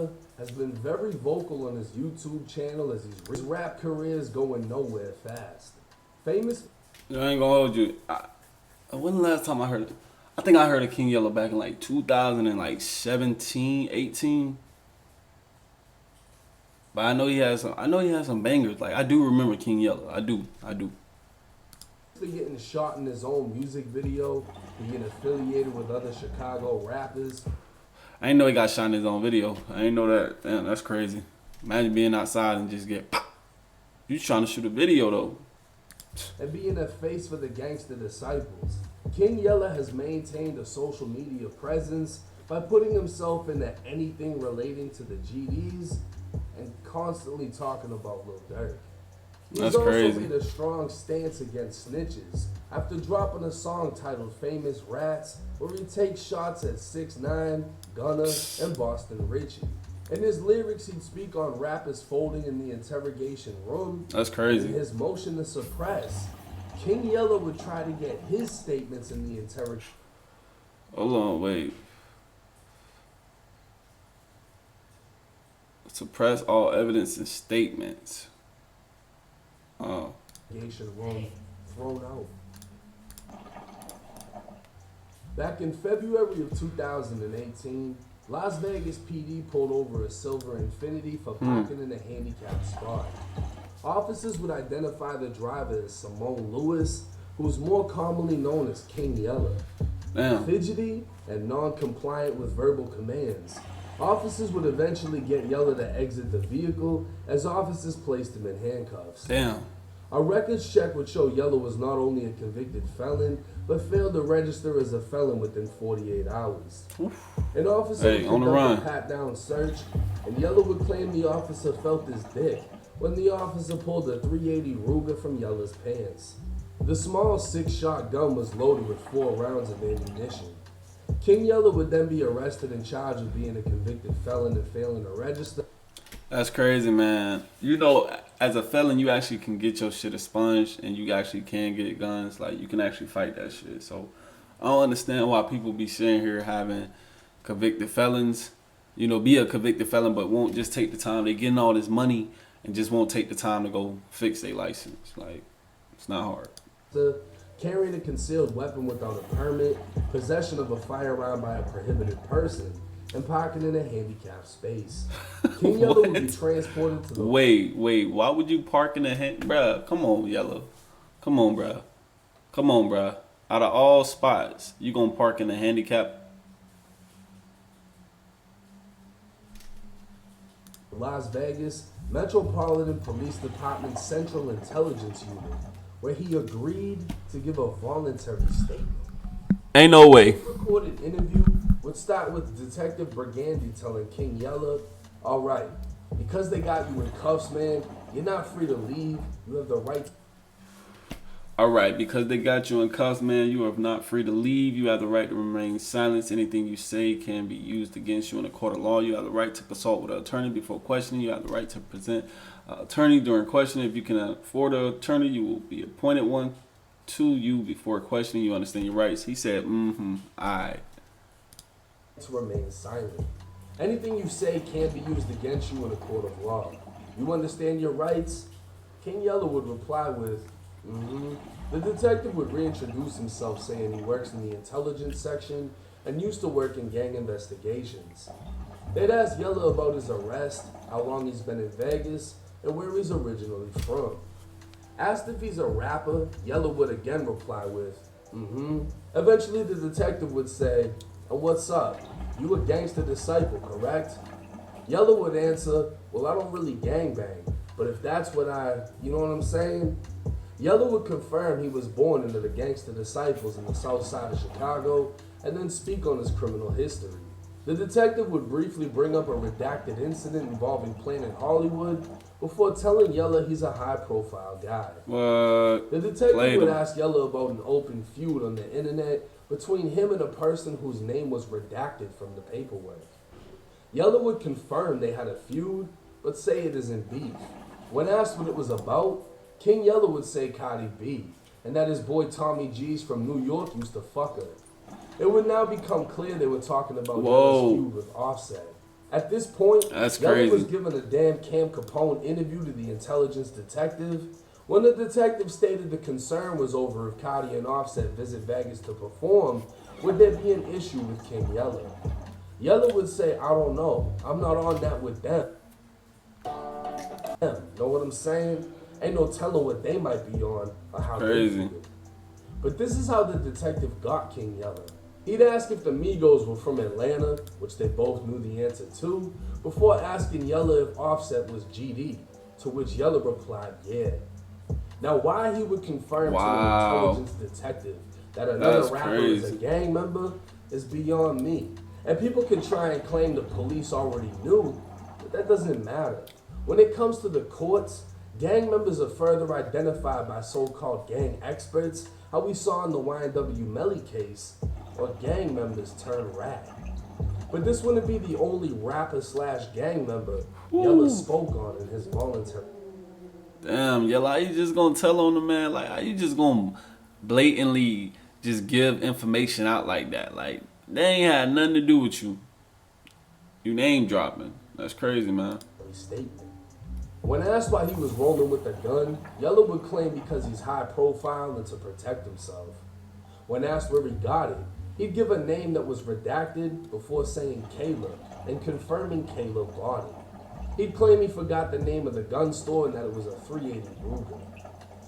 Yella has been very vocal on his YouTube channel as his rap career is going nowhere fast. Famous. I ain't gonna hold you. When the last time I heard it? I think I heard of King Yella back in like 2017, 18. But I know he has some bangers. Like I do remember King Yella. I do. For getting shot in his own music video, being affiliated with other Chicago rappers. I didn't know he got shot in his own video. I didn't know that. Damn, that's crazy. Imagine being outside and just get pop. You trying to shoot a video though. And being a face for the Gangsta Disciples. King Yella has maintained a social media presence by putting himself into anything relating to the GDs and constantly talking about Lil Durk. He's That's also crazy. made a strong stance against snitches after dropping a song titled Famous Rats, where he takes shots at 6ix9ine, Gunna, and Boston Richie. In his lyrics, he'd speak on rappers folding in the interrogation room. That's crazy. In his motion to suppress, King Yella would try to get his statements in the interrogation. Hold on, wait. Suppress all evidence and statements. Oh. Room thrown out. Back in February of 2018, Las Vegas PD pulled over a silver Infiniti for parking in a handicapped spot. Officers would identify the driver as Simone Lewis, who is more commonly known as King Yella. Damn. Fidgety and non-compliant with verbal commands. Officers would eventually get Yella to exit the vehicle as officers placed him in handcuffs. Damn. A records check would show Yella was not only a convicted felon, but failed to register as a felon within 48 hours. Oof. An officer would on the conduct run. a pat-down search, and Yella would claim the officer felt his dick when the officer pulled a .380 Ruger from Yella's pants. The small 6-shot gun was loaded with 4 rounds of ammunition. King Yella would then be arrested and charged with being a convicted felon and failing to register. That's crazy, man. You know, as a felon, you actually can get your shit expunged, and you actually can get guns. Like, you can actually fight that shit. So, I don't understand why people be sitting here having convicted felons, you know, be a convicted felon, but won't just take the time. They getting all this money and just won't take the time to go fix their license. Like, it's not hard. Carrying a concealed weapon without a permit, possession of a firearm by a prohibited person, and parking in a handicapped space. King Yella would be transported to the... Wait. Why would you park in a Bruh, come on, Yella. Come on, bruh. Out of all spots, you gonna park in a handicap? Las Vegas Metropolitan Police Department Central Intelligence Unit, where he agreed to give a voluntary statement. Ain't no way. The recorded interview would start with Detective Brigandy telling King Yella, "All right, because they got you in cuffs, man, you're not free to leave. You have the right." All right, because they got you in cuffs, man, you are not free to leave. You have the right to remain silent. Anything you say can be used against you in a court of law. You have the right to consult with an attorney before questioning. You have the right to present an attorney during questioning. If you can afford an attorney, you will be appointed one to you before questioning. You understand your rights. He said, aye. To remain silent. Anything you say can't be used against you in a court of law. You understand your rights? King Yella would reply with, The detective would reintroduce himself, saying he works in the intelligence section and used to work in gang investigations. They'd ask Yella about his arrest, how long he's been in Vegas, and where he's originally from. Asked if he's a rapper, Yella would again reply with, Eventually the detective would say, "And what's up? You a gangster disciple, correct?" Yella would answer, "Well, I don't really gangbang, but if that's what you know what I'm saying?" Yella would confirm he was born into the Gangster Disciples in the south side of Chicago and then speak on his criminal history. The detective would briefly bring up a redacted incident involving Planet Hollywood before telling Yella he's a high-profile guy. What? The detective would ask Yella about an open feud on the internet between him and a person whose name was redacted from the paperwork. Yella would confirm they had a feud, but say it isn't beef. When asked what it was about, King Yella would say Cardi B, and that his boy Tommy G's from New York used to fuck her. It would now become clear they were talking about Yella's feud with Offset. At this point, That's Yella was crazy. giving a damn Cam Capone interview to the intelligence detective when the detective stated the concern was over if Cudi and Offset visit Vegas to perform, would there be an issue with King Yella? Yella would say, I don't know. I'm not on that with them. Know what I'm saying? Ain't no telling what they might be on or how they Crazy. feel. But this is how the detective got King Yella. He'd ask if the Migos were from Atlanta, which they both knew the answer to, before asking Yella if Offset was GD, to which Yella replied, yeah. Now, why he would confirm to an intelligence detective that another That's rapper is a crazy. gang member is beyond me. And people can try and claim the police already knew, but that doesn't matter. When it comes to the courts, gang members are further identified by so-called gang experts, how we saw in the YNW Melly case, or gang members turn rat. But this wouldn't be the only rapper slash gang member Yella spoke on in his voluntary. Damn, Yella, how you just gonna tell on the man? Like, how you just gonna blatantly just give information out like that? Like, they ain't had nothing to do with you. You name dropping. That's crazy, man. Statement. When asked why he was rolling with a gun, Yella would claim because he's high profile and to protect himself. When asked where he got it, he'd give a name that was redacted before saying Kayla and confirming Kayla bought it. He'd claim he forgot the name of the gun store and that it was a 380 Ruger.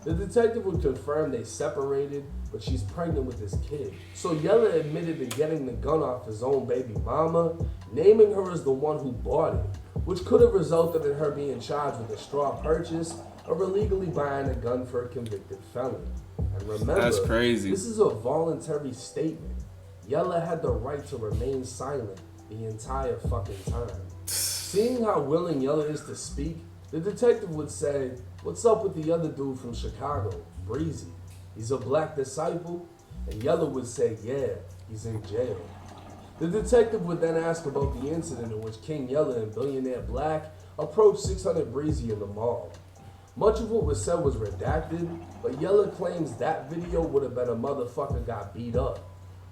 The detective would confirm they separated, but she's pregnant with his kid. So Yella admitted to getting the gun off his own baby mama, naming her as the one who bought it, which could have resulted in her being charged with a straw purchase or illegally buying a gun for a convicted felon. And remember, That's crazy. This is a voluntary statement. Yella had the right to remain silent the entire fucking time. Seeing how willing Yella is to speak, the detective would say, what's up with the other dude from Chicago, Breezy? He's a black disciple? And Yella would say, yeah, he's in jail. The detective would then ask about the incident in which King Yella and Billionaire Black approached 600 Breezy in the mall. Much of what was said was redacted, but Yella claims that video would have been a motherfucker got beat up.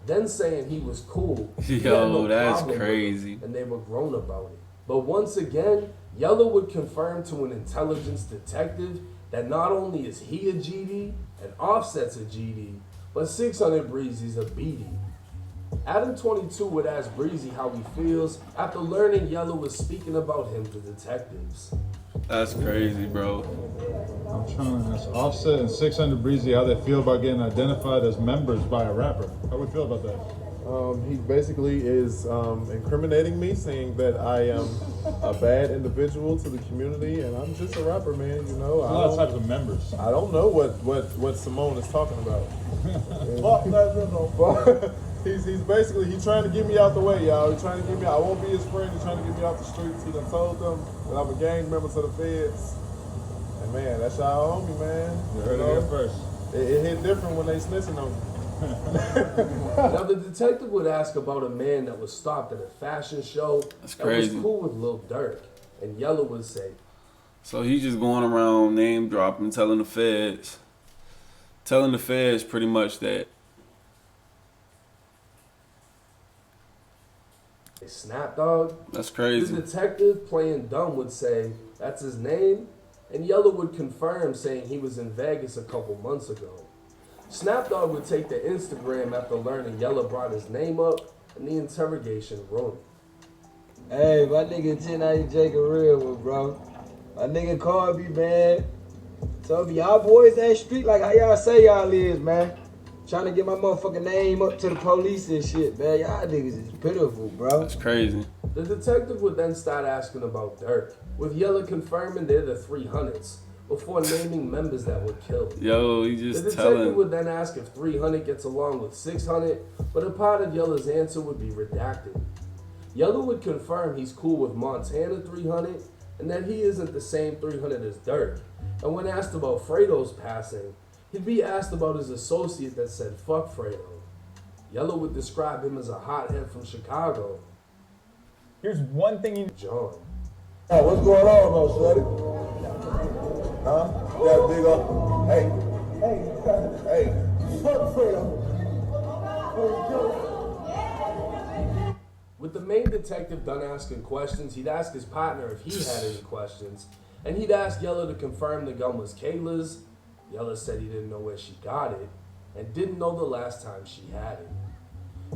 Then saying he was cool. He had Yo, no that's problem with crazy. it, and they were grown about it. But once again, Yella would confirm to an intelligence detective that not only is he a GD and Offset's a GD, but 600 Breezy's a BD. Adam 22 would ask Breezy how he feels after learning Yella was speaking about him to detectives. That's crazy, bro. I'm trying to ask Offset and 600 Breezy how they feel about getting identified as members by a rapper. How would we feel about that? He basically is incriminating me, saying that I am a bad individual to the community, and I'm just a rapper, man. You know, A lot of types of members. I don't know what Simone is talking about. He's basically trying to get me out the way, y'all. He's trying to get me. I won't be his friend. He's trying to get me off the streets. He done told them that I'm a gang member to the feds. And man, that's y'all homie, man. You heard it here first. It hit different when they snitching on me. Now the detective would ask about a man that was stopped at a fashion show That's that was crazy. cool with Lil Durk. And Yella would say, So he just going around name dropping, telling the feds pretty much that. Snap Dog. That's The crazy. detective, playing dumb, would say, that's his name? And Yella would confirm, saying he was in Vegas a couple months ago. Snapdog would take the Instagram after learning Yella brought his name up in the interrogation room. Hey, my nigga 1090 Jake a real one, bro. My nigga called me, man. Told me, y'all boys ain't street like how y'all say y'all is, man. Trying to get my motherfucking name up to the police and shit, man. Y'all niggas is pitiful, bro. That's crazy. The detective would then start asking about Dirk, with Yella confirming they're the 300s, before naming members that were killed. Yo, he The just detective telling. would then ask if 300 gets along with 600, but a part of Yella's answer would be redacted. Yella would confirm he's cool with Montana 300 and that he isn't the same 300 as Dirk. And when asked about Fredo's passing, he'd be asked about his associate that said fuck Fredo. Yella would describe him as a hothead from Chicago, Here's one thing you John. Hey, what's going on, though, Shreddy? Huh? You got a big up. Hey. Fuck Fredo. With the main detective done asking questions, he'd ask his partner if he had any questions, and he'd ask Yella to confirm the gun was Kayla's. Yella said he didn't know where she got it, and didn't know the last time she had it.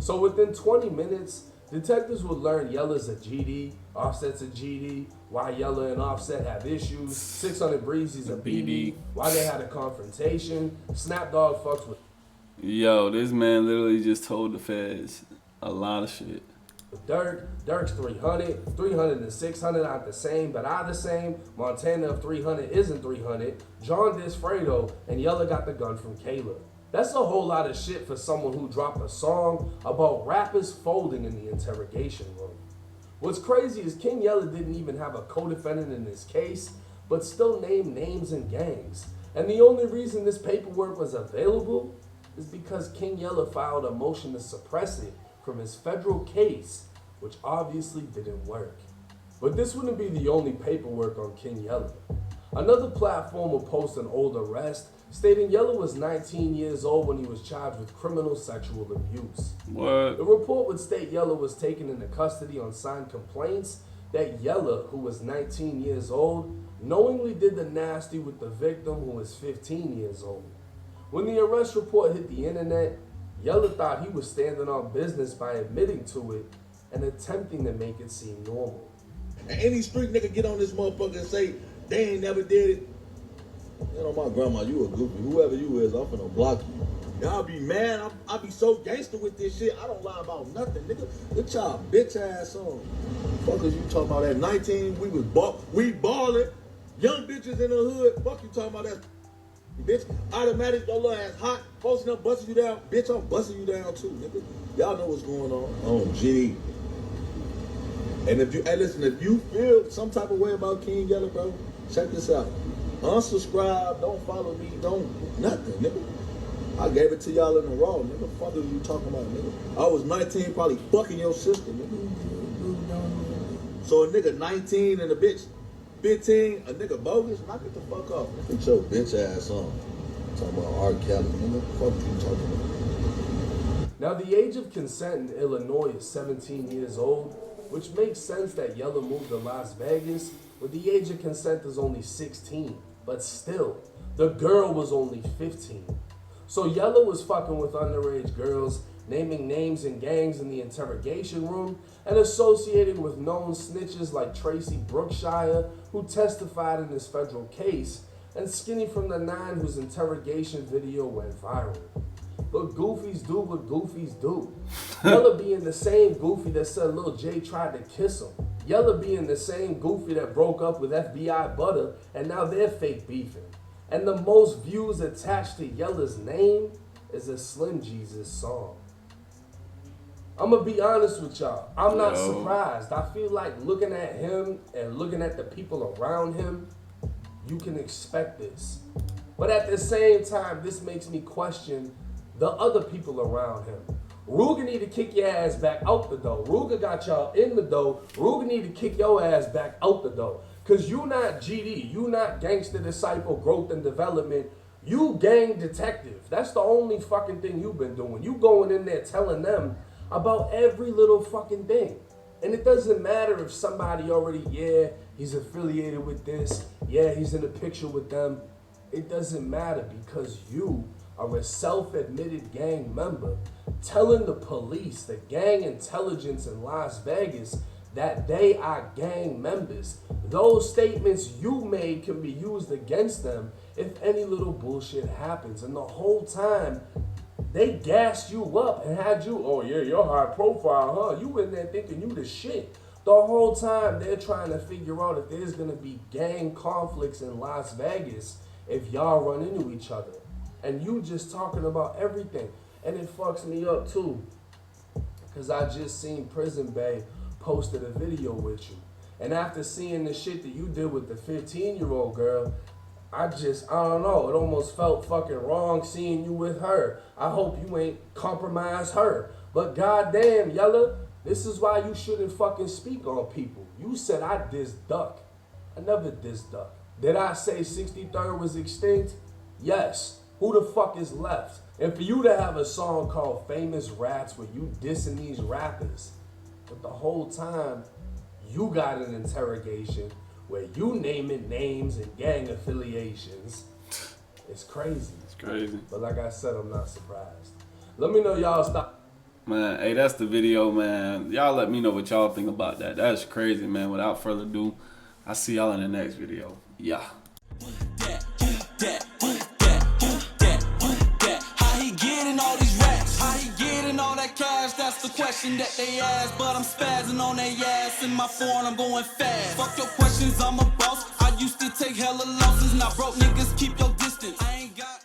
So within 20 minutes, detectives would learn Yella's a GD, Offset's a GD, why Yella and Offset have issues, 600 Breezy's a BD, why they had a confrontation, Snapdog fucks with Yo, this man literally just told the feds a lot of shit. Dirk's 300, 300 and 600 aren't the same, but are the same. Montana of 300 isn't 300. John dissed Fredo, and Yella got the gun from Kayla. That's a whole lot of shit for someone who dropped a song about rappers folding in the interrogation room. What's crazy is King Yella didn't even have a co-defendant in this case, but still named names and gangs. And the only reason this paperwork was available is because King Yella filed a motion to suppress it from his federal case, which obviously didn't work. But this wouldn't be the only paperwork on King Yella. Another platform will post an old arrest stating Yella was 19 years old when he was charged with criminal sexual abuse. What? The report would state Yella was taken into custody on signed complaints that Yella, who was 19 years old, knowingly did the nasty with the victim who was 15 years old. When the arrest report hit the internet, Yella thought he was standing on business by admitting to it and attempting to make it seem normal. And any street nigga get on this motherfucker and say, they ain't never did it. You know, my grandma, you a goofy. Whoever you is, I'm finna block you. Y'all be mad. I be so gangster with this shit. I don't lie about nothing, nigga. What y'all bitch ass on? Fuck is you talking about at 19? We ballin'. Young bitches in the hood. Fuck you talking about that. Bitch, automatic, your little ass hot, posting up, busting you down. Bitch, I'm busting you down too, nigga. Y'all know what's going on. Oh, G. And if you feel some type of way about King Yella, bro, check this out. Unsubscribe, don't follow me, don't, nothing, nigga. I gave it to y'all in the raw, nigga. Fuck are you talking about, nigga? I was 19, probably fucking your sister, nigga. So a nigga 19 and a bitch 15, a nigga bogus, knock it the fuck off. Get your bitch ass on. Talking about R. Kelly, nigga. Fuck you talking about? Now the age of consent in Illinois is 17 years old, which makes sense that Yella moved to Las Vegas, where the age of consent is only 16. But still, the girl was only 15. So Yella was fucking with underage girls, naming names and gangs in the interrogation room, and associating with known snitches like Tracy Brookshire, who testified in this federal case, and Skinny from the Nine, whose interrogation video went viral. But goofies do what goofies do. Yella being the same goofy that said Lil J tried to kiss him. Yella being the same goofy that broke up with FBI Butter, and now they're fake beefing. And the most views attached to Yella's name is a Slim Jesus song. I'm gonna be honest with y'all. I'm not surprised. I feel like looking at him and looking at the people around him, you can expect this. But at the same time, this makes me question the other people around him. Ruger need to kick your ass back out the door. Ruger got y'all in the door. Ruger need to kick your ass back out the door. Cause you not GD, you not gangster disciple growth and development. You gang detective. That's the only fucking thing you've been doing. You going in there telling them about every little fucking thing. And it doesn't matter if somebody already, he's affiliated with this, he's in a picture with them. It doesn't matter because you are a self-admitted gang member telling the police, the gang intelligence in Las Vegas, that they are gang members. Those statements you made can be used against them if any little bullshit happens. And the whole time, they gassed you up and had you, oh yeah, you're high profile, huh? You in there thinking you the shit. The whole time they're trying to figure out if there's gonna be gang conflicts in Las Vegas if y'all run into each other. And you just talking about everything. And it fucks me up too. Cause I just seen Prison Bay posted a video with you. And after seeing the shit that you did with the 15-year-old girl, I don't know, it almost felt fucking wrong seeing you with her. I hope you ain't compromised her. But goddamn, Yella, this is why you shouldn't fucking speak on people. You said I diss Duck. I never diss Duck. Did I say 63rd was extinct? Yes. Who the fuck is left? And for you to have a song called Famous Rats where you dissing these rappers, But the whole time, you got an interrogation where you naming names and gang affiliations. It's crazy. It's crazy. But like I said, I'm not surprised. Let me know y'all stop. Man, hey, that's the video, man. Y'all let me know what y'all think about that. That's crazy, man. Without further ado, I'll see y'all in the next video. Yeah. How he getting all these racks? How he getting all that cash? That's the question that they ask. But I'm spazzing on their ass. In my phone, I'm going fast. Fuck your questions, I'm a boss. I used to take hella losses. Now broke niggas keep your distance. I ain't got